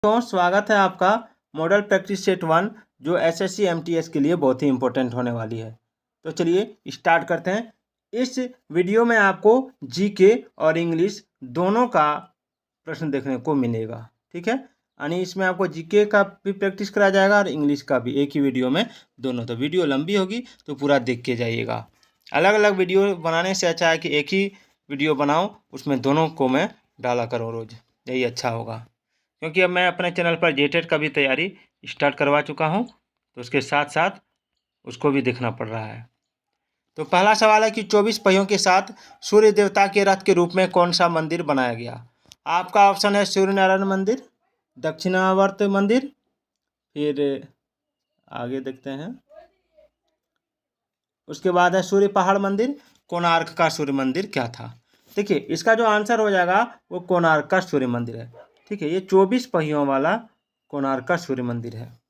तो स्वागत है आपका मॉडल प्रैक्टिस सेट 1 जो एसएससी एमटीएस के लिए बहुत ही इंपॉर्टेंट होने वाली है। तो चलिए स्टार्ट करते हैं। इस वीडियो में आपको जीके और इंग्लिश दोनों का प्रश्न देखने को मिलेगा, ठीक है। यानी इसमें आपको जीके का भी प्रैक्टिस कराया जाएगा और इंग्लिश का भी, एक ही वीडियो में दोनों। तो वीडियो लंबी होगी तो पूरा देख के जाइएगा। अलग अलग वीडियो बनाने से अच्छा है कि एक ही वीडियो बनाओ, उसमें दोनों को मैं डाला करूँ रोज़, यही अच्छा होगा। क्योंकि अब मैं अपने चैनल पर जेटेट का भी तैयारी स्टार्ट करवा चुका हूं, तो उसके साथ साथ उसको भी देखना पड़ रहा है। तो पहला सवाल है कि 24 पहियों के साथ सूर्य देवता के रथ के रूप में कौन सा मंदिर बनाया गया। आपका ऑप्शन है सूर्य नारायण मंदिर, दक्षिणावर्त मंदिर, फिर आगे देखते हैं, उसके बाद है सूर्य पहाड़ मंदिर, कोणार्क का सूर्य मंदिर क्या था। देखिए इसका जो आंसर हो जाएगा वो कोणार्क का सूर्य मंदिर है, ठीक है। ये 24 पहियों वाला कोणार्क का सूर्य मंदिर है।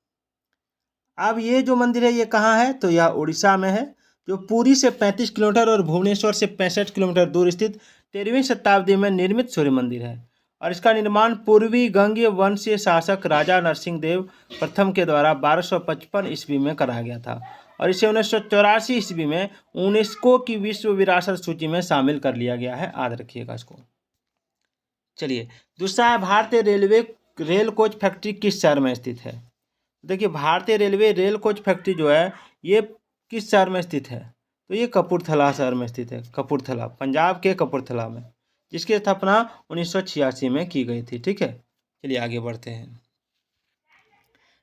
अब ये जो मंदिर है ये कहाँ है, तो यह उड़ीसा में है, जो पुरी से 35 किलोमीटर और भुवनेश्वर से 65 किलोमीटर दूर स्थित 13वीं शताब्दी में निर्मित सूर्य मंदिर है। और इसका निर्माण पूर्वी गंगीय वंशीय शासक राजा नरसिंह देव प्रथम के द्वारा 1255 ईस्वी में कराया गया था और इसे 1984 ईस्वी में यूनेस्को की विश्व विरासत सूची में शामिल कर लिया गया है। याद रखिएगा इसको। चलिए दूसरा है भारतीय रेलवे रेल कोच फैक्ट्री किस शहर में स्थित है। देखिए भारतीय रेलवे रेल कोच फैक्ट्री जो है ये किस शहर में स्थित है, तो ये कपूरथला शहर में स्थित है। कपूरथला, पंजाब के कपूरथला में, जिसकी स्थापना 1986 में की गई थी, ठीक है। चलिए आगे बढ़ते हैं।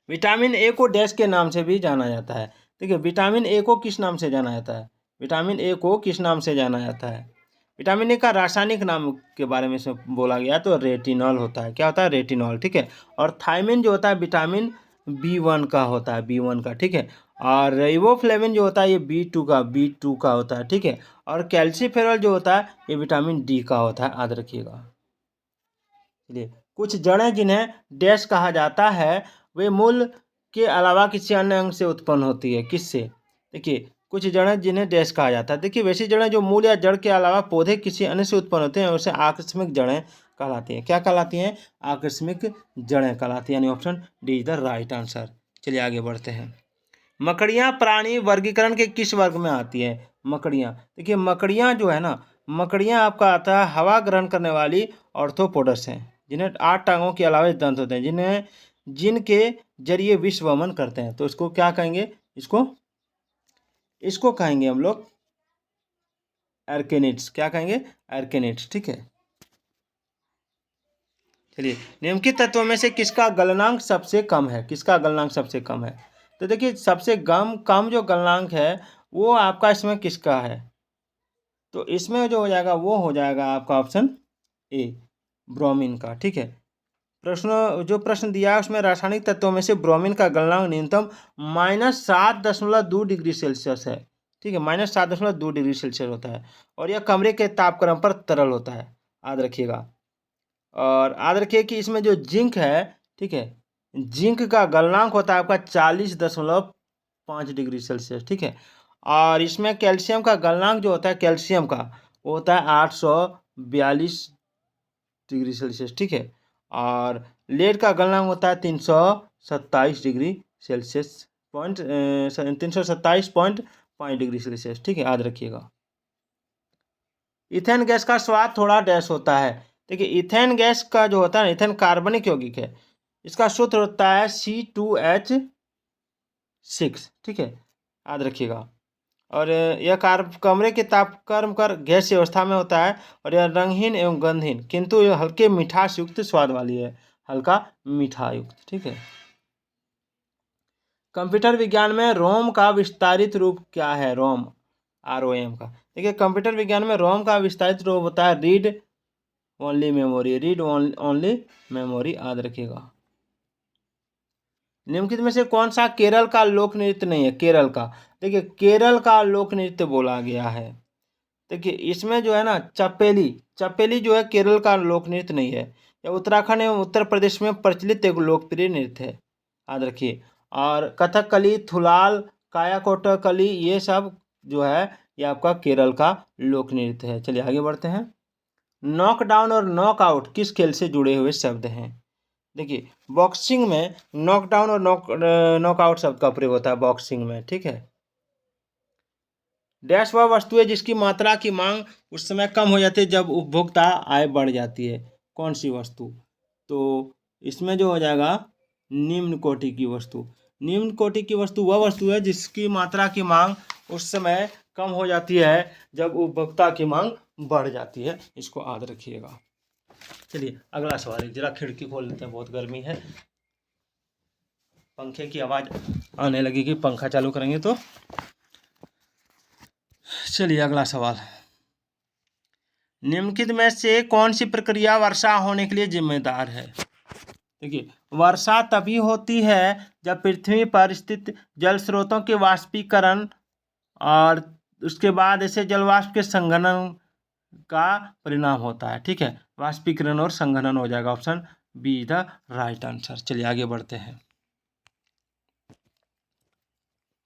विटामिन ए को डैश के नाम से भी जाना जाता है। देखिए विटामिन ए को किस नाम से जाना जाता है, विटामिन ए को किस नाम से जाना जाता है। विटामिन ए का रासायनिक नाम के बारे में इसमें बोला गया तो रेटिनॉल होता है। क्या होता है, रेटिनॉल, ठीक है। और थायमिन जो होता है विटामिन B1 का होता है, B1 का, ठीक है। और राइबोफ्लेविन जो होता है ये B2 का होता है, ठीक है। और कैल्सीफेरॉल जो होता है ये विटामिन डी का होता है, याद रखिएगा। चलिए कुछ जड़ें जिन्हें डैश कहा जाता है वे मूल के अलावा किसी अन्य अंग से उत्पन्न होती है, किससे। देखिए कुछ जड़ें जिन्हें डैश कहा जाता है, देखिए वैसी जड़ें जो मूल या जड़ के अलावा पौधे किसी अन्य से उत्पन्न होते हैं उसे आकस्मिक जड़ें कहलाती हैं। क्या कहलाती हैं, आकस्मिक जड़ें कहलाती हैं। यानी option D is the right answer. चलिए आगे बढ़ते हैं। मकड़ियाँ प्राणी वर्गीकरण के किस वर्ग में आती है। मकड़ियाँ, देखिए मकड़ियाँ जो है ना, मकड़ियाँ आपका आता है हवा ग्रहण करने वाली ऑर्थोपोडस हैं, जिन्हें 8 टांगों के अलावा दंत होते हैं, जिनके जरिए विश्व भ्रमण करते हैं। तो इसको क्या कहेंगे, इसको कहेंगे हम लोग एर्केनिड्स। क्या कहेंगे, एर्केनिड्स, ठीक है। चलिए निम्नलिखित तत्वों में से किसका गलनांक सबसे कम है, किसका गलनांक सबसे कम है। तो देखिए सबसे कम जो गलनांक है वो आपका इसमें किसका है, तो इसमें जो हो जाएगा वो हो जाएगा आपका ऑप्शन ए, ब्रोमीन का, ठीक है। जो प्रश्न दिया है उसमें रासायनिक तत्वों में से ब्रोमीन का गलनांक न्यूनतम -7.2 डिग्री सेल्सियस है, ठीक है। -7.2 डिग्री सेल्सियस होता है और यह कमरे के तापक्रम पर तरल होता है, याद रखिएगा। और याद रखिए कि इसमें जो जिंक है, ठीक है, जिंक का गलनांक होता है आपका 40.5 डिग्री सेल्सियस, ठीक है। और इसमें कैल्शियम का गलनांक जो होता है, कैल्शियम का वो होता है 842 डिग्री सेल्सियस, ठीक है। और लेड का गलनांक होता है 327 डिग्री सेल्सियस, 327.5 डिग्री सेल्सियस, ठीक है, याद रखिएगा। इथेन गैस का स्वाद थोड़ा डैश होता है। देखिए इथेन गैस का जो होता है, इथेन कार्बनिक यौगिक है, इसका सूत्र होता है C2H6, ठीक है, याद रखिएगा। और यह कमरे के तापक्रम पर गैस अवस्था में होता है और यह रंगहीन एवं गंधहीन, किंतु यह हल्के मिठास युक्त स्वाद वाली है, हल्का मीठा युक्त, ठीक है। कंप्यूटर विज्ञान में रोम का विस्तारित रूप क्या है, रोम, ROM का। देखिए कंप्यूटर विज्ञान में रोम का विस्तारित रूप होता है read only memory, read only memory, याद रखिएगा। निम्नलिखित में से कौन सा केरल का लोक नृत्य नहीं है, केरल का। देखिए केरल का लोक नृत्य बोला गया है, देखिए इसमें जो है ना चपेली जो है केरल का लोक नृत्य नहीं है, यह उत्तराखंड एवं उत्तर प्रदेश में प्रचलित एक लोकप्रिय नृत्य है, याद रखिए। और कथकली, थुलाल, कायाकोटकली ये सब जो है ये आपका केरल का लोक नृत्य है। चलिए आगे बढ़ते हैं। नॉकडाउन और नॉकआउट किस खेल से जुड़े हुए शब्द हैं। देखिए बॉक्सिंग में नॉकडाउन और नॉकआउट शब्द का प्रयोग होता है बॉक्सिंग में, ठीक है। डैश वह वस्तु है जिसकी मात्रा की मांग उस समय कम हो जाती है जब उपभोक्ता आय बढ़ जाती है। कौन सी वस्तु? तो इसमें जो हो जाएगा निम्न कोटि की वस्तु। निम्न कोटि की वस्तु वह वस्तु है जिसकी मात्रा की मांग उस समय कम हो जाती है जब उपभोक्ता की मांग बढ़ जाती है। इसको याद रखिएगा। चलिए अगला सवाल है, जरा खिड़की खोल लेते हैं, बहुत गर्मी है, पंखे की आवाज आने लगेगी, पंखा चालू करेंगे तो। चलिए अगला सवाल, निम्नलिखित में से कौन सी प्रक्रिया वर्षा होने के लिए जिम्मेदार है? देखिए वर्षा तभी होती है जब पृथ्वी पर स्थित जल स्रोतों के वाष्पीकरण और उसके बाद ऐसे जलवाष्प के संघनन का परिणाम होता है, ठीक है। वाष्पीकरण और संघनन हो जाएगा, option be the right answer. चलिए आगे बढ़ते हैं।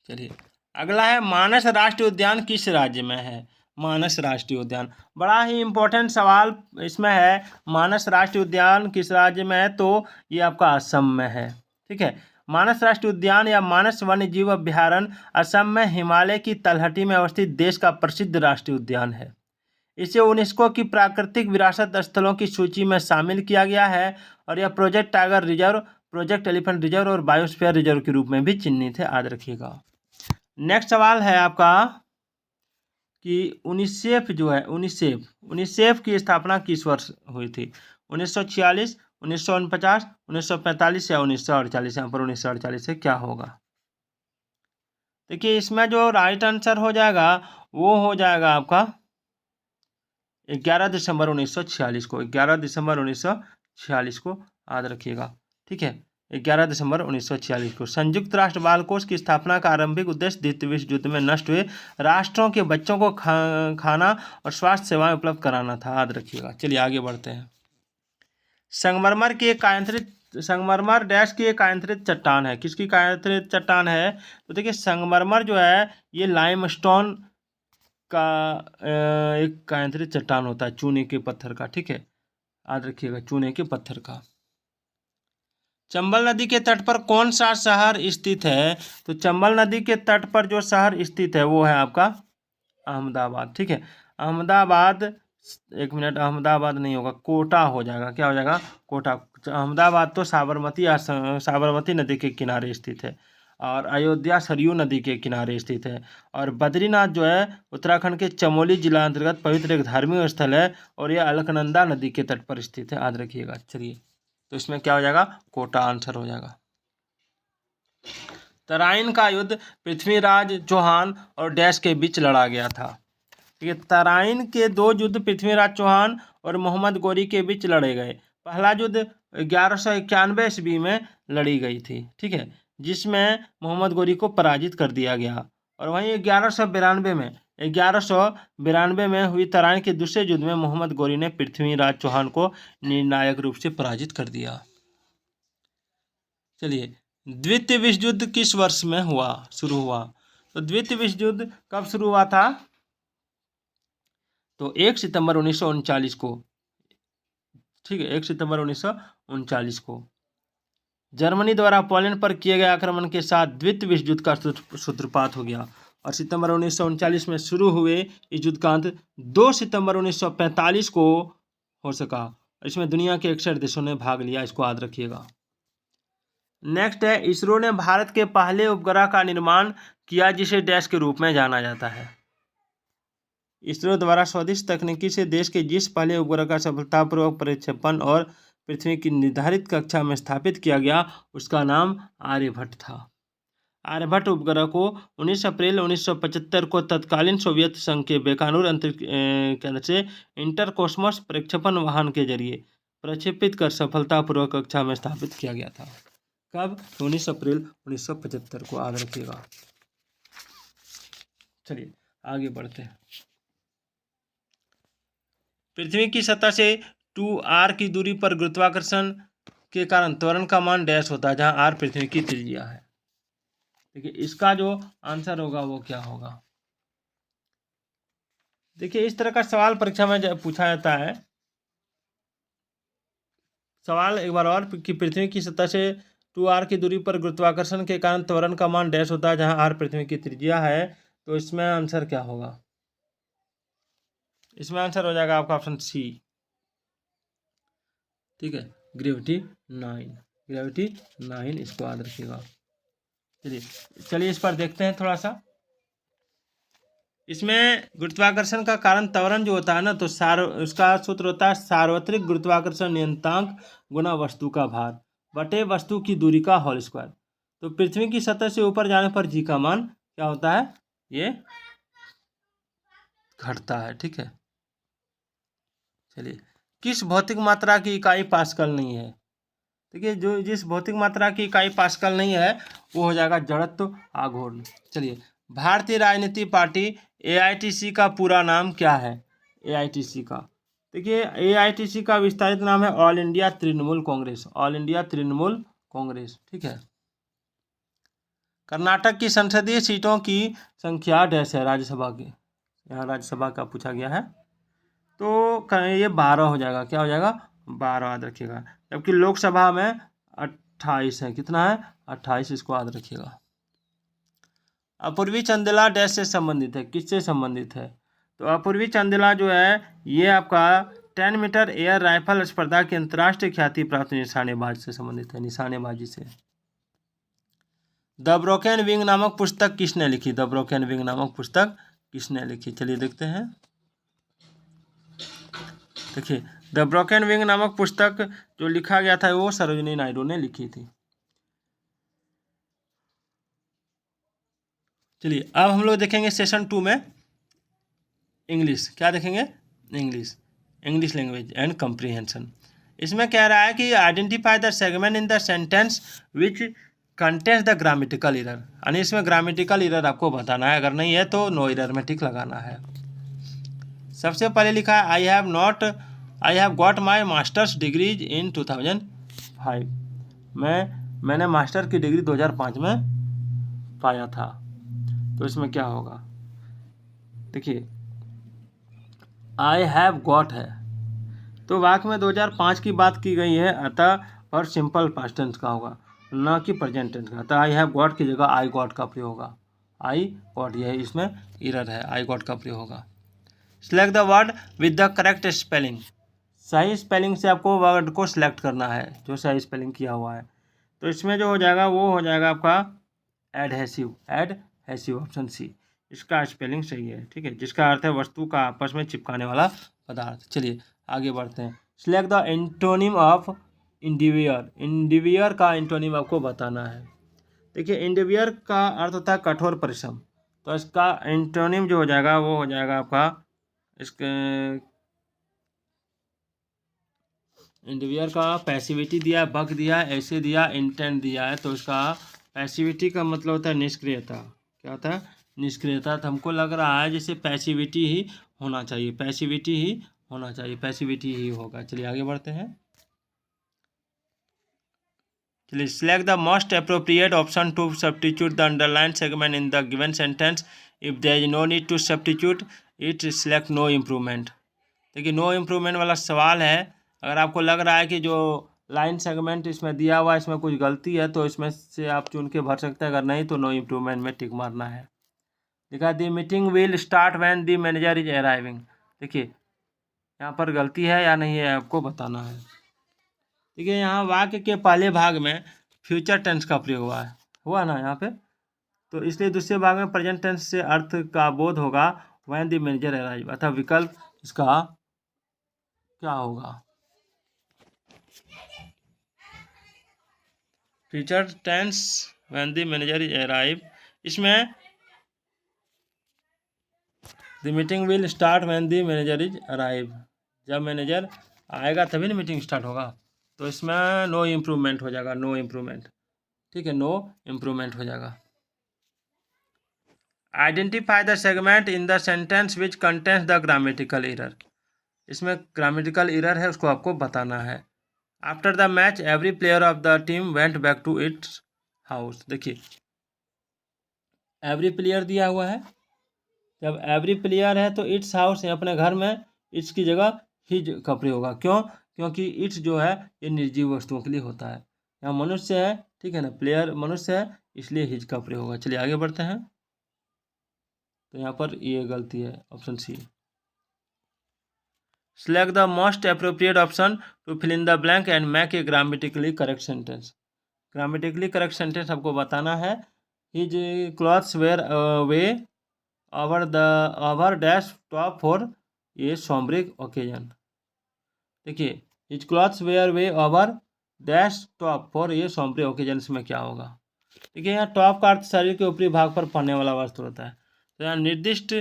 चलिए अगला है, मानस राष्ट्रीय उद्यान किस राज्य में है? मानस राष्ट्रीय उद्यान बड़ा ही इंपॉर्टेंट सवाल इसमें है। मानस राष्ट्रीय उद्यान किस राज्य में है? तो ये आपका असम में है, ठीक है। मानस राष्ट्रीय उद्यान या मानस वन्य जीव अभ्यारण्य असम में हिमालय की तलहटी में अवस्थित देश का प्रसिद्ध राष्ट्रीय उद्यान है। इसे यूनेस्को की प्राकृतिक विरासत स्थलों की सूची में शामिल किया गया है और यह project tiger reserve, project elephant reserve और बायोस्फीयर रिजर्व के रूप में भी चिन्हित है, याद रखिएगा। नेक्स्ट सवाल है आपका कि यूनिसेफ जो है, यूनिसेफ की स्थापना किस वर्ष हुई थी? 1946, 1949, 1945 या 1948? यहाँ पर 1948 से क्या होगा? देखिए इसमें जो राइट आंसर हो जाएगा वो हो जाएगा आपका 11 दिसंबर 1946 को। 11 दिसंबर 1946 को याद रखिएगा, ठीक है। 11 दिसंबर 1946 को संयुक्त राष्ट्र बाल कोष की स्थापना का आरंभिक उद्देश्य द्वितीय विश्व युद्ध में नष्ट हुए राष्ट्रों के बच्चों को खाना और स्वास्थ्य सेवाएं उपलब्ध कराना था, याद रखिएगा। चलिए आगे बढ़ते हैं। संगमरमर डैश की एक आयंत्रित चट्टान है। किसकी आयंत्रित चट्टान है? तो देखिए संगमरमर जो है ये लाइमस्टोन का एक आयंत्रित चट्टान होता है, चूने के पत्थर का, ठीक है, याद रखिएगा, चूने के पत्थर का। चंबल नदी के तट पर कौन सा शहर स्थित है? तो चंबल नदी के तट पर जो शहर स्थित है वो है आपका अहमदाबाद, ठीक है। अहमदाबाद, एक मिनट, अहमदाबाद नहीं होगा, कोटा हो जाएगा। क्या हो जाएगा? कोटा। अहमदाबाद तो साबरमती नदी के किनारे स्थित है और अयोध्या सरयू नदी के किनारे स्थित है। और बद्रीनाथ जो है उत्तराखंड के चमोली जिला अंतर्गत पवित्र एक धार्मिक स्थल है और यह अलकनंदा नदी के तट पर स्थित है, याद रखिएगा। चलिए तो इसमें क्या हो जाएगा? कोटा आंसर हो जाएगा। तराइन का युद्ध पृथ्वीराज चौहान और डैश के बीच लड़ा गया था। ठीक है, तराइन के दो युद्ध पृथ्वीराज चौहान और मोहम्मद गोरी के बीच लड़े गए। पहला युद्ध 1191 ईस्वी में लड़ी गई थी, ठीक है, जिसमें मोहम्मद गोरी को पराजित कर दिया गया। और वहीं 1192 में हुई तराइन के दूसरे युद्ध में मोहम्मद गोरी ने पृथ्वीराज चौहान को निर्णायक रूप से पराजित कर दिया। चलिए, द्वितीय विश्व युद्ध किस वर्ष में शुरू हुआ? तो द्वितीय विश्व युद्ध कब शुरू हुआ था? तो 1 सितंबर 1939 को, ठीक है, 1 सितंबर 1939 को जर्मनी द्वारा पोलैंड पर किए गए आक्रमण के साथ द्वितीय विश्व युद्ध का सूत्रपात हो गया और सितंबर 1939 में शुरू हुए इस युद्ध का अंत 2 सितंबर 1945 को हो सका। इसमें दुनिया के 61 देशों ने भाग लिया, इसको याद रखिएगा। नेक्स्ट है, इसरो ने भारत के पहले उपग्रह का निर्माण किया जिसे डैश के रूप में जाना जाता है। इसरो द्वारा स्वदेशी तकनीकी से देश के जिस पहले उपग्रह का सफलतापूर्वक प्रक्षेपण और पृथ्वी की निर्धारित कक्षा में स्थापित किया गया उसका नाम आर्यभट्ट था। आर्यभट्ट उपग्रह को 19 अप्रैल 1975 को तत्कालीन सोवियत संघ के बैकानूर अंतरिक्ष केंद्र से इंटरकोस्मोस प्रक्षेपण वाहन के जरिए प्रक्षेपित कर सफलतापूर्वक कक्षा में स्थापित किया गया था। कब? 19 अप्रैल 1975 को, याद रखिएगा। चलिए आगे बढ़ते हैं। पृथ्वी की सतह से 2r की दूरी पर गुरुत्वाकर्षण के कारण त्वरण का मान डैश होता है, जहां r पृथ्वी की त्रिज्या है। देखिए इसका जो आंसर होगा वो क्या होगा? देखिए इस तरह का सवाल परीक्षा में पूछा जाता है सवाल एक बार और कि पृथ्वी की सतह से 2r की दूरी पर गुरुत्वाकर्षण के कारण त्वरण का मान डैश होता है, जहां r पृथ्वी की त्रिज्या है। तो इसमें आंसर क्या होगा? इसमें आंसर हो जाएगा आपका ऑप्शन सी। ठीक है, ग्रेविटी 9। ग्रेविटी 9 इसको याद रखिएगा। चलिए इस पर देखते हैं थोड़ा सा। इसमें गुरुत्वाकर्षण का कारण त्वरण जो होता है ना, तो उसका सूत्र होता है सार्वत्रिक गुरुत्वाकर्षण नियतांक गुना वस्तु का भार बटे वस्तु की दूरी का होल स्क्वायर। तो पृथ्वी की सतह से ऊपर जाने पर जी का मान क्या होता है? ये घटता है। ठीक है, चलिए किस भौतिक मात्रा की इकाई पास्कल नहीं है? देखिए जो जिस भौतिक मात्रा की इकाई पास्कल नहीं है वो हो जाएगा जड़त्व आघूर्ण। चलिए, भारतीय राजनीतिक पार्टी एआईटीसी का पूरा नाम क्या है? एआईटीसी का, देखिए एआईटीसी का विस्तारित नाम है all India Trinamool Congress. All India Trinamool Congress. ठीक है, कर्नाटक की संसदीय सीटों की संख्या डैश है राज्यसभा की। यहाँ राज्यसभा का पूछा गया है, तो ये 12 हो जाएगा। क्या हो जाएगा? 12 याद रखिएगा। जबकि लोकसभा में 28 है। कितना है? 28। इसको याद रखिएगा। अपूर्वी चंदेला डैश से संबंधित है? किससे संबंधित है? तो अपूर्वी चंदेला जो है ये आपका 10 मीटर एयर राइफल स्पर्धा की अंतर्राष्ट्रीय ख्याति प्राप्त निशानेबाज से संबंधित है, निशानेबाजी से। द ब्रोकन विंग नामक पुस्तक किसने लिखी? द ब्रोकन विंग नामक पुस्तक किसने लिखी? चलिए देखते हैं। देखिए, द ब्रोकन विंग नामक पुस्तक जो लिखा गया था वो सरोजिनी नायडू ने लिखी थी। चलिए अब हम लोग देखेंगे सेशन 2 में इंग्लिश। क्या देखेंगे? English language and comprehension. इसमें कह रहा है कि identify the segment in the sentence which contains the grammatical error. यानी इसमें ग्रामेटिकल एरर आपको बताना है, अगर नहीं है तो नो एरर में टिक लगाना है। सबसे पहले लिखा है I have got my masters degrees इन 2005। मैंने मास्टर की डिग्री 2005 में पाया था। तो इसमें क्या होगा? देखिए आई हैव गॉट है तो वाक्य में 2005 की बात की गई है, अतः और सिंपल पास्ट टेंस का होगा, ना कि प्रेजेंट टेंस का। अतः आई हैव गॉट की जगह आई गॉट का प्रयोग होगा। आई गॉट, यह इसमें एरर है, आई गॉट का प्रयोग होगा। Select the word with the correct spelling. सही स्पेलिंग से आपको वर्ड को सिलेक्ट करना है, जो सही स्पेलिंग किया हुआ है। तो इसमें जो हो जाएगा वो हो जाएगा आपका एडहेसिव। एडहेसिव ऑप्शन सी, इसका स्पेलिंग सही है। ठीक है, जिसका अर्थ है वस्तु का आपस में चिपकाने वाला पदार्थ। चलिए आगे बढ़ते हैं। Select the antonym of endeavour. Endeavour का एंटोनिम आपको बताना है। देखिए इंडिवियर का अर्थ होता है कठोर परिश्रम, तो इसका एंटोनिम जो हो जाएगा वो हो जाएगा आपका इसके इंडिवियर का पैसिविटी दिया, बग दिया, ऐसे दिया, इंटेंट दिया है। तो इसका पैसिविटी का मतलब होता है निष्क्रियता। क्या होता है? निष्क्रियता। तो हमको लग रहा है जैसे पैसिविटी ही होना चाहिए, पैसिविटी ही होना चाहिए, पैसिविटी ही होगा। चलिए आगे बढ़ते हैं। चलिए select the most appropriate option to substitute the underline segment in the given sentence. If there is no need to substitute it, select no improvement. देखिए नो इम्प्रूवमेंट वाला सवाल है। अगर आपको लग रहा है कि जो लाइन सेगमेंट इसमें दिया हुआ है इसमें कुछ गलती है तो इसमें से आप चुन के भर सकते हैं, अगर नहीं तो नो इम्प्रूवमेंट में टिक मारना है। देखा the meeting will start when the manager is arriving. देखिए यहाँ पर गलती है या नहीं है आपको बताना है। देखिए यहाँ वाक्य के पहले भाग में फ्यूचर टेंस का प्रयोग हुआ ना यहाँ पे, तो इसलिए दूसरे भाग में प्रेजेंट टेंस से अर्थ का बोध होगा व्हेन दी मैनेजर अराइव, अतः विकल्प इसका क्या होगा? Future tense when the manager is arrive. इसमें the meeting will start when the manager is arrive, जब मैनेजर आएगा तभी ना मीटिंग स्टार्ट होगा। तो इसमें नो इम्प्रूवमेंट हो जाएगा, नो इम्प्रूवमेंट। ठीक है, नो इम्प्रूवमेंट हो जाएगा। Identify the segment in the sentence which contains the grammatical error. इसमें ग्रामेटिकल एरर है, उसको आपको बताना है। After the match every player of the team went back to its house. देखिए एवरी प्लेयर दिया हुआ है, जब एवरी प्लेयर है तो इट्स हाउस है अपने घर में, इट्स की जगह हिज का प्रयोग होगा। क्यों? क्योंकि इट्स जो है ये निर्जीव वस्तुओं के लिए होता है। यहाँ मनुष्य है, ठीक है ना, प्लेयर मनुष्य है, इसलिए हिज का प्रयोग होगा। चलिए आगे बढ़ते हैं। तो यहाँ पर ये गलती है, option C. Select the most appropriate option to fill in the blank and make a grammatically correct sentence. Grammatically correct sentence आपको बताना है। His clothes were way over dash top for a sombre occasion. देखिए, his clothes were way over dash top for a sombre occasion में क्या होगा? देखिए, यहाँ top का अर्थ शरीर के ऊपरी भाग पर पहनने वाला वस्त्र होता है। तो यहाँ निर्दिष्ट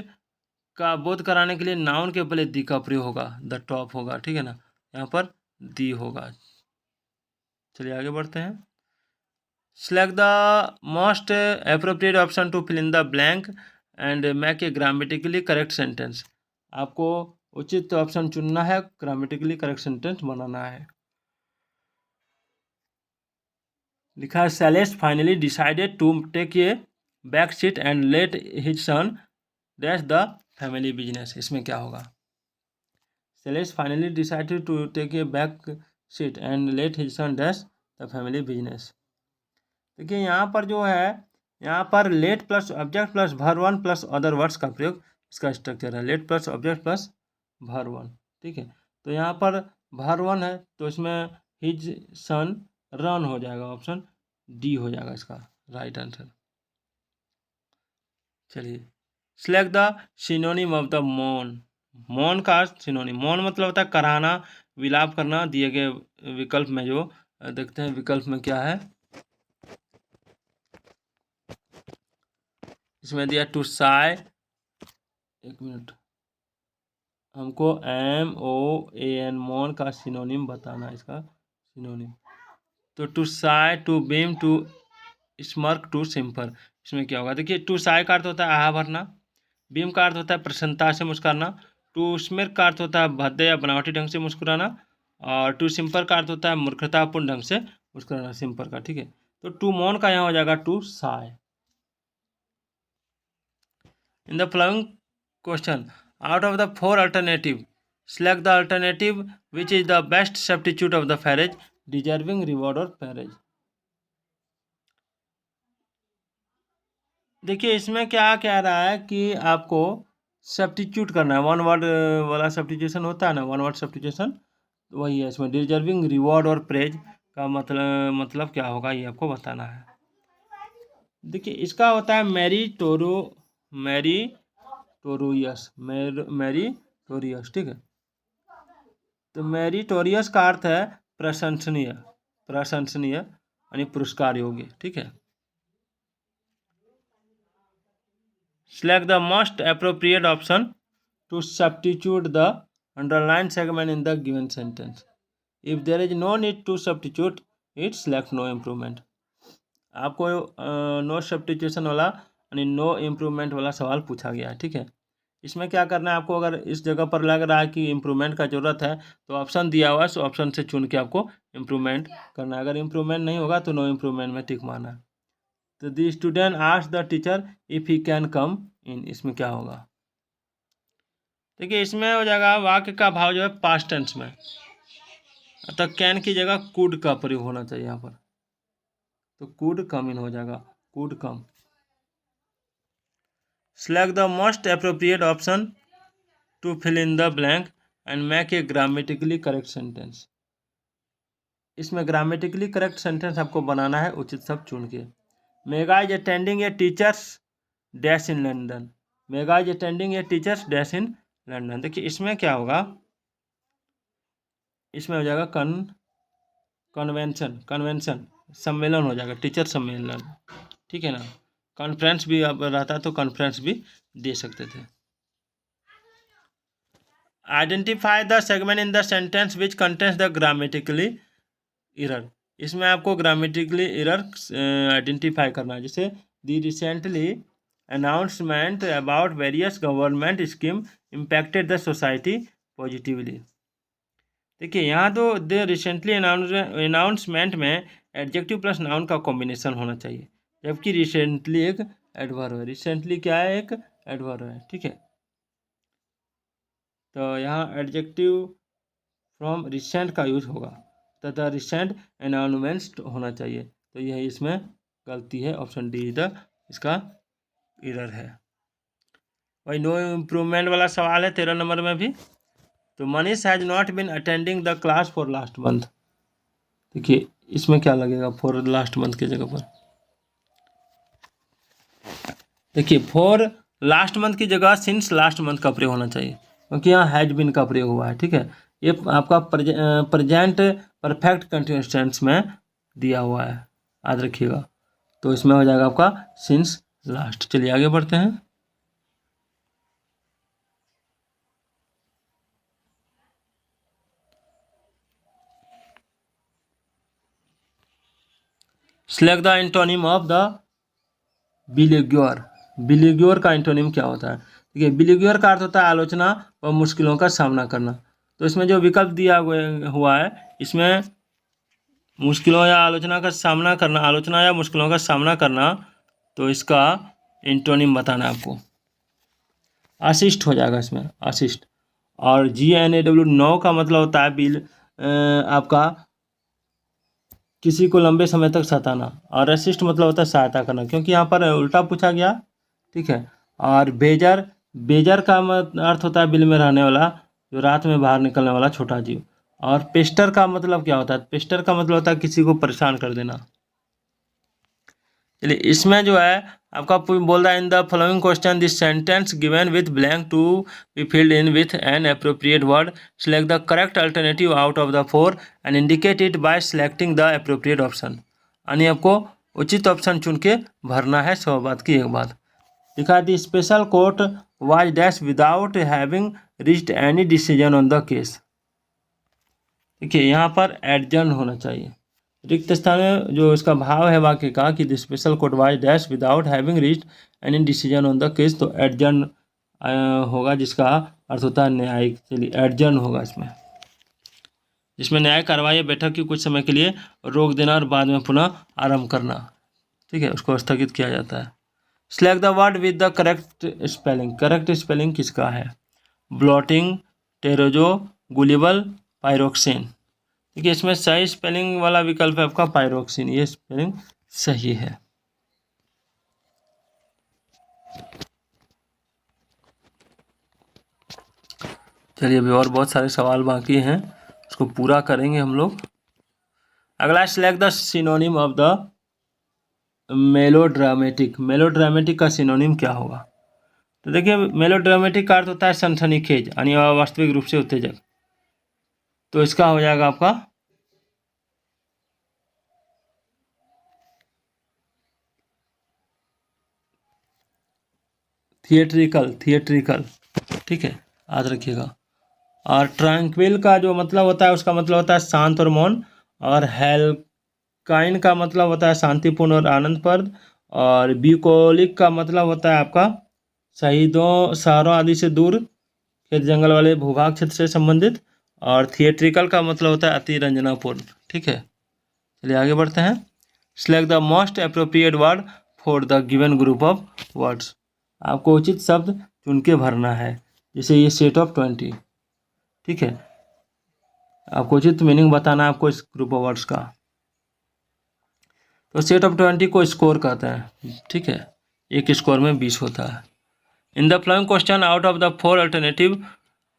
का बोध कराने के लिए नाउन के पहले दी का प्रयोग होगा, द टॉप होगा, ठीक है ना, यहाँ पर दी होगा। चलिए आगे बढ़ते हैं। Select the most appropriate option to fill in the blank and make a grammatically correct sentence. आपको उचित ऑप्शन चुनना है, ग्रामेटिकली करेक्ट सेंटेंस बनाना है। लिखा है Celeste finally decided to take a back seat and let his son dash the family business. इसमें क्या होगा? Celeste finally decided to take a back seat and let his son dash the family business. देखिए यहाँ पर जो है, यहाँ पर let plus object plus verb 1 plus other words का प्रयोग, इसका स्ट्रक्चर है let plus object plus verb 1, ठीक है। तो यहाँ पर verb 1 है, तो इसमें हिज सन रन हो जाएगा, ऑप्शन डी हो जाएगा इसका राइट आंसर। चलिए, select the synonym of the मौन। मौन का सिनोनिम, मौन मतलब होता है कराहना, विलाप करना। दिए गए विकल्प में जो देखते हैं, विकल्प में क्या है, इसमें दिया टू साय, एक मिनट, हमको MOAN मौन का सिनोनिम बताना है, इसका सिनोनिम। तो to say, to beam, to smirk, to simper, इसमें क्या होगा? देखिए, टू साय का अर्थ होता है आहा भरना, बीम का अर्थ होता है प्रसन्नता से मुस्कुराना, टू स्मिर्क का अर्थ होता है भद्दे या बनावटी ढंग से मुस्कुराना, और टू सिंपर का अर्थ होता है मूर्खतापूर्ण ढंग से मुस्कुराना, सिंपर का, ठीक है। तो टू मौन का यहाँ हो जाएगा to say. In the following question, out of the 4 alternative, select the alternative which is the best substitute of the phrase deserving reward or phrase. देखिए, इसमें क्या कह रहा है कि आपको सब्स्टिट्यूट करना है, वन वर्ड वाला सब्स्टिट्यूशन होता है ना, वन वर्ड सब्स्टिट्यूशन, वही है इसमें। डिजर्विंग रिवॉर्ड और प्रेज का मतलब क्या होगा, ये आपको बताना है। देखिए, इसका होता है मैरिटोरियस, ठीक है। तो मैरिटोरियस का अर्थ है प्रशंसनीय यानी पुरस्कार योग्य, ठीक है। Select the most appropriate option to substitute the underlined segment in the given sentence. If there is no need to substitute it, select no improvement. आपको नो सब्स्टिट्यूशन वाला यानी नो इम्प्रूवमेंट वाला सवाल पूछा गया है, ठीक है। इसमें क्या करना है आपको, अगर इस जगह पर लग रहा है कि इम्प्रूवमेंट का ज़रूरत है तो ऑप्शन दिया हुआ है, सो ऑप्शन से चुन के आपको इम्प्रूवमेंट करना है। अगर इम्प्रूवमेंट नहीं होगा तो नो इम्प्रूवमेंट में टिक मारना है। तो the student asked the teacher if he can come in, इसमें क्या होगा? देखिए, इसमें हो जाएगा वाक्य का भाव जो है पास्ट टेंस में, अतः कैन की जगह कुड का प्रयोग होना चाहिए यहाँ पर, तो कुड कम इन हो जाएगा, could come. Select the most appropriate option to fill in the blank and make a grammatically correct sentence. इसमें ग्रामेटिकली करेक्ट सेंटेंस आपको बनाना है, उचित शब्द चुन के। Mega is attending A teachers dash in London, mega is attending A teachers dash in London. देखिए, इसमें क्या होगा, इसमें हो जाएगा कन्वेंशन सम्मेलन हो जाएगा, टीचर सम्मेलन, ठीक है ना। कॉन्फ्रेंस भी अब रहता तो कॉन्फ्रेंस भी दे सकते थे। Identify the segment in the sentence which contains the grammatically error. इसमें आपको ग्रामेटिकली एरर आइडेंटिफाई करना है, जैसे the recently announcement about various government scheme impacted the society positively. देखिए, यहाँ तो द रिसेंटली अनाउंसमेंट में एडजेक्टिव प्लस नाउन का कॉम्बिनेशन होना चाहिए, जबकि रिसेंटली एक एडवर्ब है। रिसेंटली क्या है, एक एडवर्ब है, ठीक है। तो यहाँ एडजेक्टिव फ्रॉम रिसेंट का यूज होगा तथा रिसेंट एनाउंसमेंट्स होना चाहिए। तो यही इसमें गलती है, ऑप्शन डी द इसका एरर है। वही नो इम्प्रूवमेंट वाला सवाल है 13 नंबर में भी। तो Manish has not been attending the class for last month. देखिए इसमें क्या लगेगा फॉर लास्ट मंथ की जगह पर। देखिए फॉर लास्ट मंथ की जगह सिंस लास्ट मंथ का प्रयोग होना चाहिए, क्योंकि यहाँ हैज बीन का प्रयोग हुआ है। ठीक है, ये आपका प्रेजेंट परफेक्ट कंटिन्यूअस टेंस में दिया हुआ है, याद रखिएगा। तो इसमें हो जाएगा आपका सिंस लास्ट। चलिए आगे बढ़ते हैं। Select the antonym of the beleaguer. Beleaguer का एंटोनिम क्या होता है? देखिए बिलीग्योर का अर्थ होता है आलोचना व मुश्किलों का सामना करना। तो इसमें जो विकल्प दिया हुआ है, इसमें मुश्किलों या आलोचना का सामना करना, आलोचना या मुश्किलों का सामना करना, तो इसका एंटोनिम बताना है आपको। असिस्ट हो जाएगा इसमें, असिस्ट। और GNAW नो का मतलब होता है आपका किसी को लंबे समय तक सताना, और असिस्ट मतलब होता है सहायता करना, क्योंकि यहाँ पर उल्टा पूछा गया। ठीक है, और बेजर, बेजर का अर्थ होता है बिल में रहने वाला, जो रात में बाहर निकलने वाला छोटा जीव। और पेस्टर का मतलब क्या होता है? पेस्टर का मतलब होता है किसी को परेशान कर देना। चलिए इसमें जो है आपका बोल रहा है in the following question this sentence given with blank to be filled in with an appropriate word, select the correct alternative out of the four and indicate it by selecting the appropriate option. यानी आपको उचित option चुन के भरना है। 100 बात की एक बात। लिखा the special court was dash without having reached any decision on the case. देखिए यहाँ पर एडजर्न होना चाहिए। रिक्त स्थान में जो इसका भाव है वाक्य का कि the special court was dash without having reached any decision on the case, तो एडजर्न होगा, जिसका अर्थ होता है न्यायिक। चलिए एडजर्न होगा जिसमें न्यायिक कार्रवाई बैठक की कुछ समय के लिए रोक देना और बाद में पुनः आरंभ करना। ठीक है, उसको स्थगित किया जाता है। Select the word with the correct spelling. Correct spelling किसका है? Blotting, terrazzo, gullible, pyroxene. देखिए इसमें सही स्पेलिंग वाला विकल्प है आपका पायरोक्सिन, ये स्पेलिंग सही है। चलिए अभी और बहुत सारे सवाल बाकी हैं, उसको पूरा करेंगे हम लोग। अगला select the synonym of the melodramatic. Melodramatic का सिनोनिम क्या होगा? तो देखिए मेलोड्रामेटिक का अर्थ होता है सनसनीखेज, यानी वास्तविक रूप से उत्तेजक। तो इसका हो जाएगा आपका थिएट्रिकल, थिएट्रिकल। ठीक है, याद रखिएगा। और ट्रैंक्विल का जो मतलब होता है, उसका मतलब होता है शांत और मौन। और हेल्काइन का मतलब होता है शांतिपूर्ण और आनंदप्रद। और ब्यूकोलिक का मतलब होता है आपका शहीदों, शहरों आदि से दूर, खेत जंगल वाले भूभाग क्षेत्र से संबंधित। और थिएट्रिकल का मतलब होता है अति रंजनापूर्ण। ठीक है, चलिए आगे बढ़ते हैं। Select the most appropriate word for the given group of words. आपको उचित शब्द चुन के भरना है, जैसे ये सेट ऑफ 20। ठीक है, आपको उचित मीनिंग बताना है आपको इस ग्रुप ऑफ वर्ड्स का। तो सेट ऑफ 20 को स्कोर कहते हैं। ठीक है, एक स्कोर में 20 होता है। In the following question out of the 4 alternative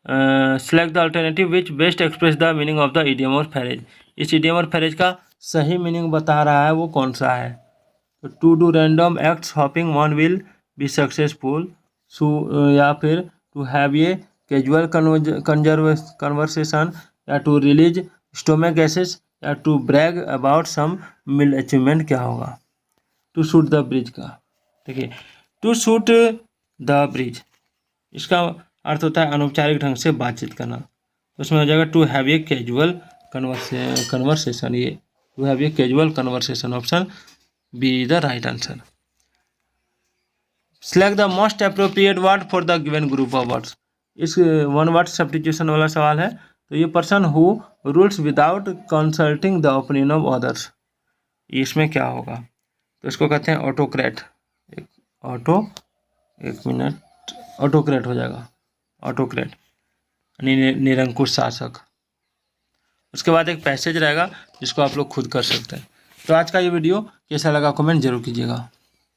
select the alternative which best express the meaning of the idiom और फ्रेज। इस इडियम और फ्रेज का सही मीनिंग बता रहा है वो कौन सा है? तो to do random acts hoping one will be successful, या फिर to have a casual conversation, या टू रिलीज स्टोमक गैसेस, या to brag about some mild achievement. क्या होगा? टू शूट द ब्रिज का। देखिए टू शूट द ब्रिज, इसका अर्थ होता है अनौपचारिक ढंग से बातचीत करना। तो उसमें हो जाएगा to have a casual conversation. ये to have a casual conversation, option B is the right answer. Select the most appropriate word for the given group of words. इस वन वर्ड सब्स्टिट्यूशन वाला सवाल है। तो ये person who rules without consulting the opinion of others, इसमें क्या होगा? तो इसको कहते हैं ऑटोक्रेट। ऑटोक्रेट हो जाएगा, ऑटोक्रेट यानी निरंकुश शासक। उसके बाद एक पैसेज रहेगा जिसको आप लोग खुद कर सकते हैं। तो आज का ये वीडियो कैसा लगा कमेंट जरूर कीजिएगा।